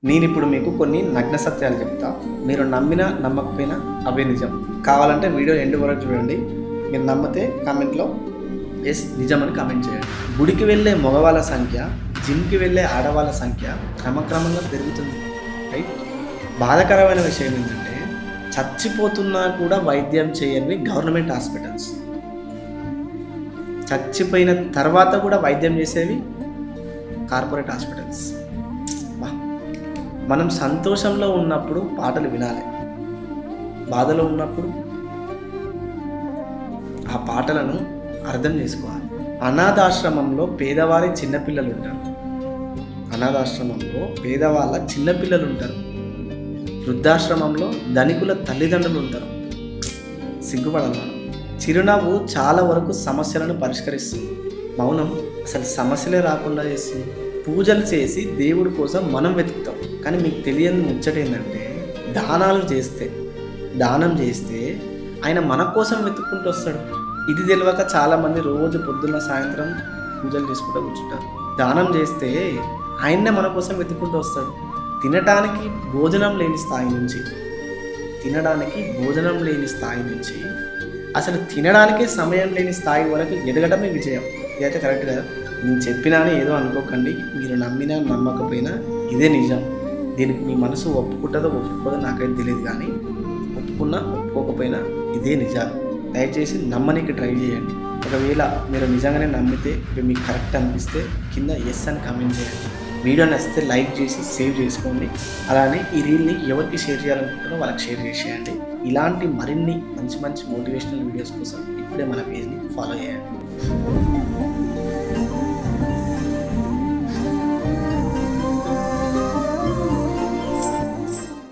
నేను ఇప్పుడు మీకు కొన్ని నగ్న సత్యాలు చెప్తా. మీరు నమ్మినా నమ్మకపోయినా అవే నిజం. కావాలంటే వీడియో ఎండ్ వరకు చూడండి. మీరు నమ్మితే కామెంట్లో ఎస్ నిజం అని కామెంట్ చేయండి. గుడికి వెళ్ళే మగవాళ్ళ సంఖ్య, జిమ్కి వెళ్ళే ఆడవాళ్ళ సంఖ్య క్రమక్రమంగా పెరుగుతుంది. రైట్. బాధాకరమైన విషయం ఏంటంటే చచ్చిపోతున్నా కూడా వైద్యం చేయనివి గవర్నమెంట్ హాస్పిటల్స్, చచ్చిపోయిన తర్వాత కూడా వైద్యం చేసేవి కార్పొరేట్ హాస్పిటల్స్. మనం సంతోషంలో ఉన్నప్పుడు పాటలు వినాలి, బాధలో ఉన్నప్పుడు ఆ పాటలను అర్థం చేసుకోవాలి. అనాథాశ్రమంలో పేదవారి చిన్నపిల్లలు ఉంటారు, అనాథాశ్రమంలో పేదవాళ్ళ చిన్నపిల్లలు ఉంటారు, వృద్ధాశ్రమంలో ధనికుల తల్లిదండ్రులు ఉంటారు. సిగ్గుపడాలి మనం. చిరునవ్వు చాలా వరకు సమస్యలను పరిష్కరిస్తుంది, మౌనం అసలు సమస్యలే రాకుండా చేస్తుంది. పూజలు చేసి దేవుడి కోసం మనం వెతుకుతాం, కానీ మీకు తెలియని ముచ్చట ఏంటంటే దానం చేస్తే ఆయన మన కోసం వెతుక్కుంటూ వస్తాడు. ఇది తెలియక చాలామంది రోజు పొద్దున్న సాయంత్రం పూజలు చేసుకుంటూ కూర్చుంటారు. దానం చేస్తే ఆయన్నే మన కోసం వెతుక్కుంటూ వస్తాడు. తినడానికి భోజనం లేని స్థాయి నుంచి అసలు తినడానికే సమయం లేని స్థాయి వరకు ఎదగడమే విజయం. ఇదైతే కరెక్ట్ కదా. నేను చెప్పినా ఏదో అనుకోకండి. మీరు నమ్మినా నమ్మకపోయినా ఇదే నిజం. దీనికి మీ మనసు ఒప్పుకుంటుందో ఒప్పుకోదో నాకైతే తెలియదు, కానీ ఒప్పుకున్నా ఒప్పుకోకపోయినా ఇదే నిజాలు. దయచేసి నమ్మనికి ట్రై చేయండి. ఒకవేళ మీరు నిజంగానే నమ్మితే మీకు కరెక్ట్ అనిపిస్తే కింద ఎస్ అని కామెంట్ చేయండి. వీడియో నచ్చితే లైక్ చేసి సేవ్ చేసుకోండి. అలానే ఈ రీల్ని ఎవరికి షేర్ చేయాలనుకుంటారో వాళ్ళకి షేర్ చేసేయండి. ఇలాంటి మరిన్ని మంచి మోటివేషనల్ వీడియోస్ కోసం ఇప్పుడే మన పేజ్ని ఫాలో చేయండి.